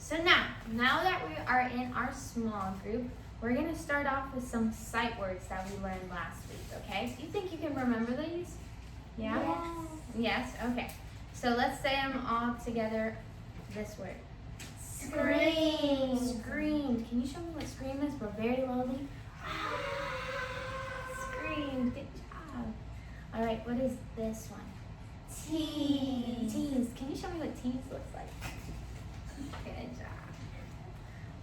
So now that we are in our small group, we're going to start off with some sight words that we learned last week, okay? Do you think you can remember these? Yeah? Yes? Okay. So let's say them all together. This word. Scream. Scream. Can you show me what scream is, but very lowly? Scream. Good job. All right, what is this one? Tease. Tease. Can you show me what tease looks like? Good job.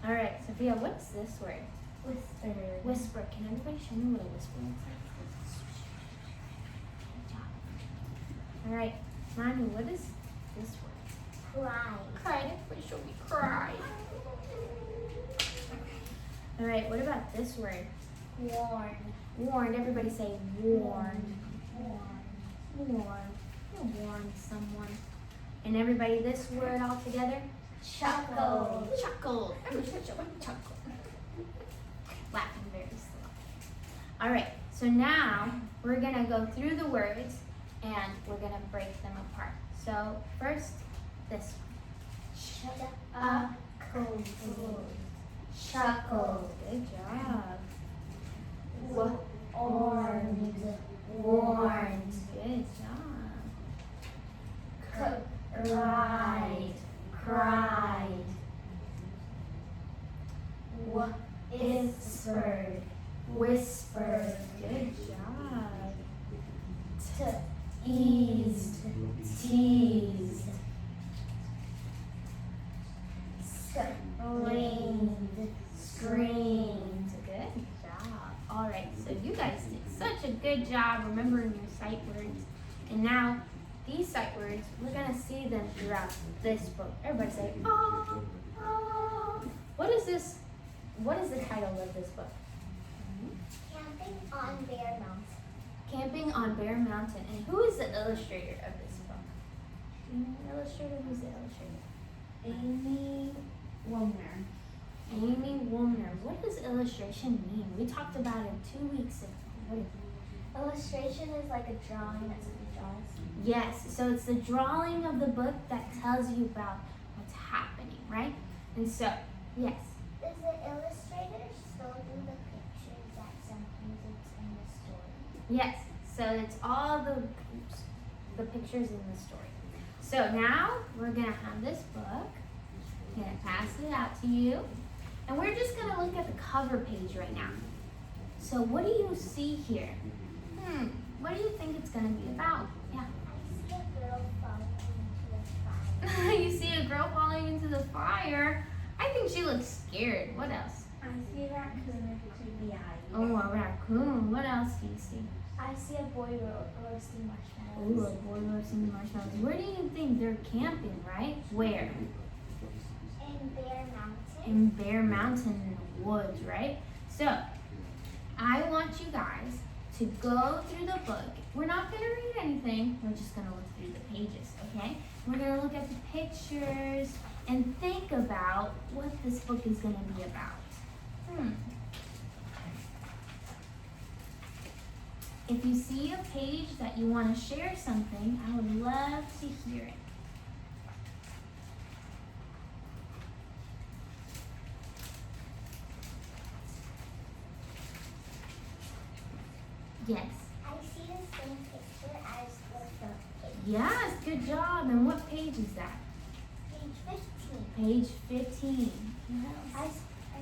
All right, Sophia, what's this word? Whisper. Whisper. Can everybody show me what a whisper looks like? Good job. All right, Manu, what is this word? Cry. Cried. Everybody show me cry. All right, what about this word? Warn. Warned. Everybody say warned. Warn. Warned. You warned someone. And everybody, this word all together? Chuckle. Chuckle. Everybody show me chuckle. Laughing very slow. All right, so now we're going to go through the words and we're going to break them apart. So first, this one. Chuckle. Chuckle. Good job. Warned. Warned. Good job. Cried. Cried. Whispered. Whispered. Good job. Teased. Teased. Screamed. Screamed. Good job. All right, so you guys did such a good job remembering your sight words. And now, these sight words, we're going to see them throughout this book. Everybody say, oh, oh. What is this? What is the title of this book? Camping on Bear Mountain. Camping on Bear Mountain. And who is the illustrator of this book? Illustrator? Who's the illustrator? Amy Wilner. Amy Woolner. What does illustration mean? We talked about it 2 weeks ago. What is it? Illustration is like a drawing that somebody draws. Yes, so it's the drawing of the book that tells you about what's happening, right? And so, yes. Does the illustrator still do the pictures that sometimes it's in the story? Yes, so it's all the pictures in the story. So now we're gonna have this book. I'm gonna pass it out to you. And we're just gonna look at the cover page right now. So what do you see here? What do you think it's gonna be about? Yeah. I see a girl falling into a fire. You see a girl falling into the fire. I think she looks scared. What else? I see a raccoon with creepy eyes. Oh, a raccoon. What else do you see? I see a boy roasting Oh, marshmallows. a boy roasting the marshmallows. Where do you think they're camping, right? Where? In Bear Mountain. In Bear Mountain in the woods, right? So, I want you guys to go through the book. We're not going to read anything. We're just going to look through the pages, okay? We're going to look at the pictures and think about what this book is going to be about. If you see a page that you want to share something, I would love to hear it. Yes. I see the same picture as the book. Yes, good job. And what page is that? Page 15. Page 15. I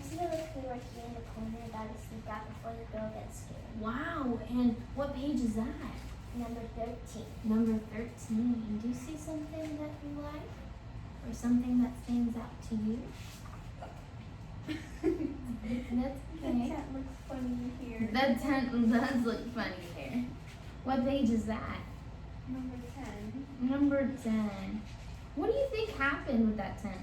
see a little kid right here in the corner about to sneak out before the girl gets scared. Wow, and what page is that? Number 13. Number 13. Do you see something that you like? Or something that stands out to you? That's okay. tent looks funny here. The tent does look funny there. What page is that? Number 10. Number 10. What do you think happened with that tent?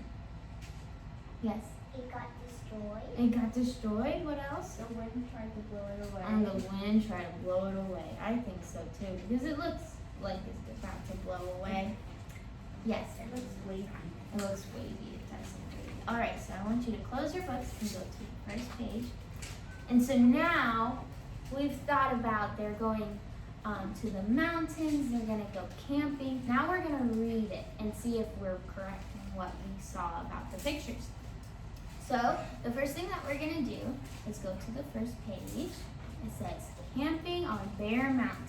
Yes. It got destroyed. It got destroyed. What else? The wind tried to blow it away. And the wind tried to blow it away. I think so too, because it looks like it's about to blow away. Yes, It looks wavy. it looks wavy. It does look wavy. All right, so I want you to close your books and go to the first page. And so now we've thought about they're going to the mountains. They're gonna go camping. Now we're gonna read it and see if we're correct in what we saw about the pictures. So the first thing that we're gonna do is go to the first page. It says camping on Bear Mountain.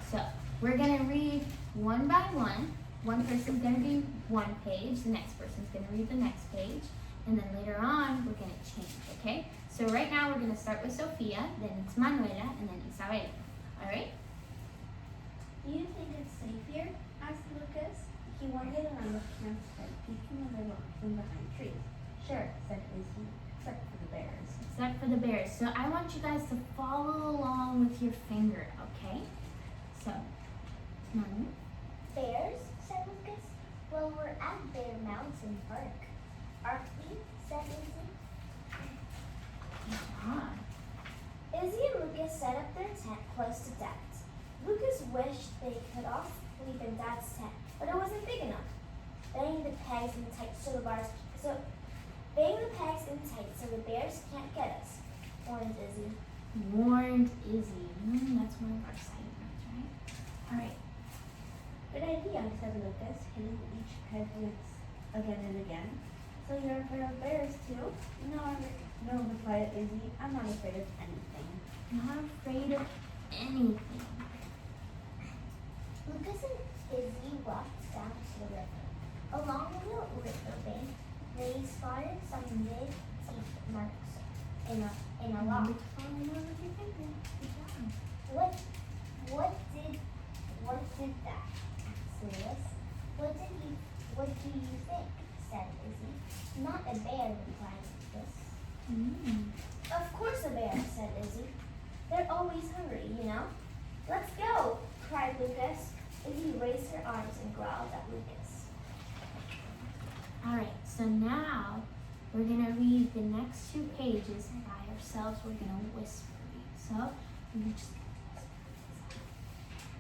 So we're gonna read one by one. One person's gonna do one page, the next person's gonna read the next page, and then later on we're gonna change, okay? So right now we're gonna start with Sophia, then it's Manuela, and then Isabel. Alright? Do you think it's safe here? Asked Lucas. He wandered around the campsite, peeking over rocks and behind trees. Sure, said Izzy, except for the bears. Except for the bears. So I want you guys to follow along with your finger, okay? So, Manu. Bears? Said Lucas. Well, we're at Bear Mountain Park. Aren't we? Said Izzy. Ah, Izzy and Lucas set up their tent close to Dad's. Lucas wished they could all sleep in Dad's tent, but it wasn't big enough. Bang the pegs in tight so the bears can't get us, warned Izzy. warned Izzy. That's one of our sight words, right? Alright. Good idea, said Lucas, hitting each peg again and again. So you're afraid of bears too? No, replied Izzy. I'm not afraid of anything. Not afraid of anything. Lucas and Izzy walked down to the river. Along the river bank, they spotted some big teeth marks in a log. Following over with your finger. Good job. What did that? Asked Lewis. What do you think? Said Izzy. Not a bear, replied Lucas. Of course a bear, said Izzy. They're always hungry, you know. Let's go, cried Lucas. Izzy raised her arms and growled at Lucas. Alright, so now we're going to read the next two pages by ourselves. We're going to whisper read.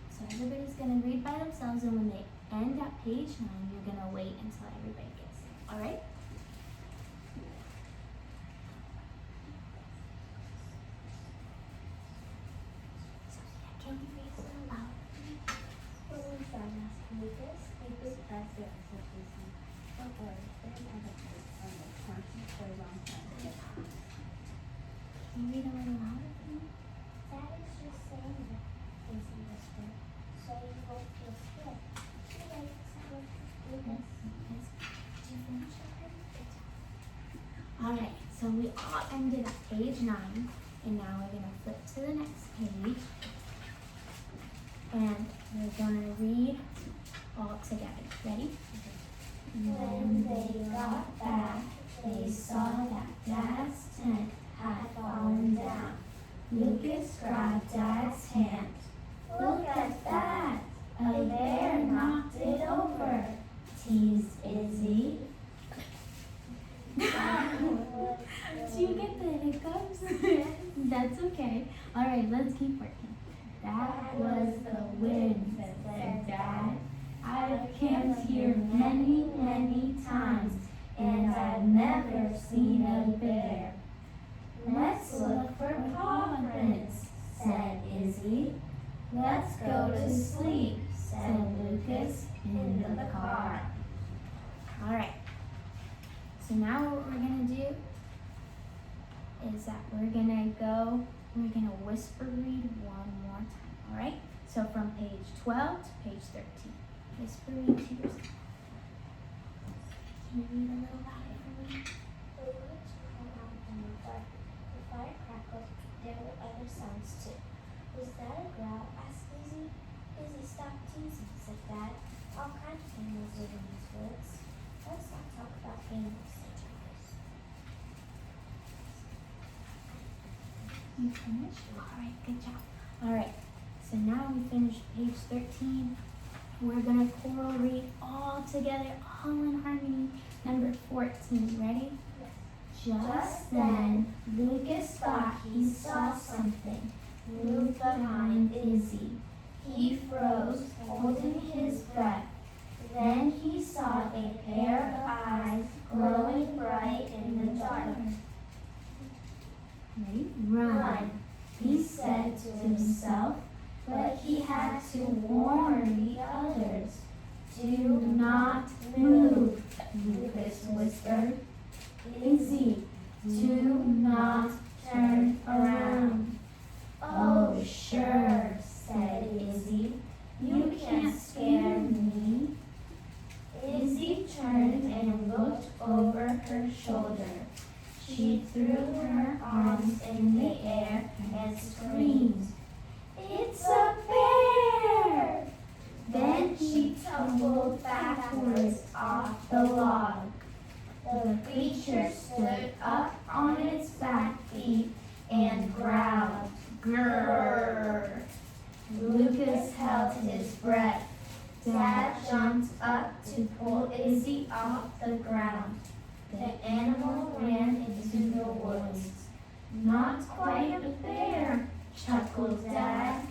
So everybody's going to read by themselves, and when they end at page 9, you're going to wait until everybody gets there. Alright? Can you read a little louder? What was that? Asked Lucas. A big basket, said Izzy. Don't worry, there's other kids on the constant for a long time. Can you read a little louder for me? Dad is just saying that, Izzy whispered, so you won't feel scared. Too late, said Lucas. Did you finish already? Good job. Alright, so we all ended at page 9, and now we're going to flip to the next page. And we're going to read all together. Ready? When they got back, they saw that Dad's tent had fallen down. Lucas grabbed Dad's hand. Look at that! A bear knocked it over, teased Izzy. Do you get the hiccups? That's okay. Alright, let's keep working. That was the wind, said Dad. I've camped here many, many times, and I've never seen a bear. Let's look for paw prints, said Izzy. Let's go to sleep, said Lucas in the car. Alright, so now what we're going to do is that we're going to whisper read one more time, alright? So from page 12 to page 13. Whisper read to yourself. Can you read a little louder for me? The woods ran out in the dark. The fire crackled. There were other sounds too. Was that a growl? Asked Izzy. Izzy, stop teasing, said Dad. All kinds of animals live in these woods. Let's not talk about animals, said Charles. You finished? Alright, good job. Alright, so now we finished page 13. We're going to choral read all together, all in harmony. Number 14, ready? Just then, Lucas thought he saw something move behind Izzy. He froze, holding his breath. Then he saw a pair of eyes glowing bright in the dark. Ready? Run, he said to himself, but he had to warn the others. Do not move, Lucas whispered. Izzy, do not turn around. Oh, sure, said Izzy. You can't scare me. Izzy turned and looked over her shoulder. She threw her arms in the air and screamed, "It's a bear!" Then she tumbled backwards off the log. The creature stood up on its back feet and growled, "Grrr!" Lucas held his breath. Dad jumped up to pull Izzy off the ground. The animal ran into the woods. Not quite a bear, chuckled Dad,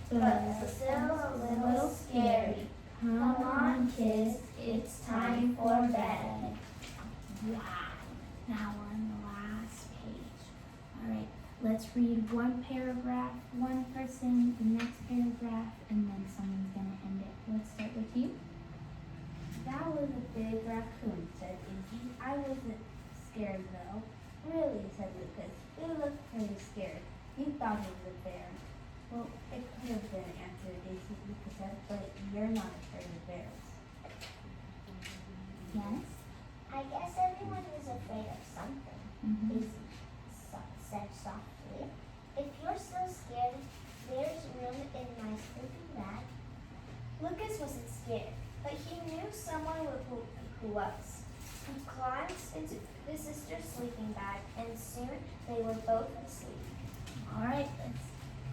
but still a little scary. Come on, kids, it's time for bed. Wow, now we're on the last page. All right, let's read one paragraph, one person, the next paragraph, and then someone's gonna end it. Let's start with you. That was a big raccoon, said Izzy. I wasn't scared though. Really, said Lucas. You looked pretty scared. You thought it was a bear. Well, it could have been, answered Izzy, Lucas said, but you're not afraid of bears. Yes? I guess everyone is afraid of something, Izzy said softly. If you're so scared, there's room in my sleeping bag. Lucas wasn't scared, but he knew someone who was. He climbed into his sister's sleeping bag, and soon they were both asleep. All right, let's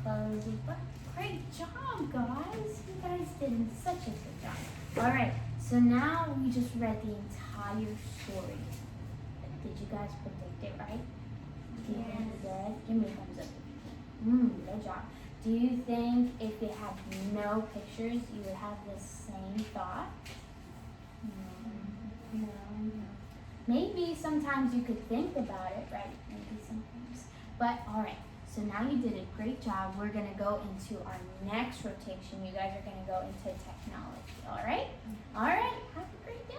close the book. Great job, guys. You guys did such a good job. All right, so now we just read the entire story. Did you guys predict it right? Do you think you did? Give me a thumbs up. Good job. Do you think if it had no pictures, you would have the same thought? No. Maybe sometimes you could think about it, right? Maybe sometimes. But all right, so now you did a great job. We're gonna go into our next rotation. You guys are gonna go into technology, all right? All right, have a great day.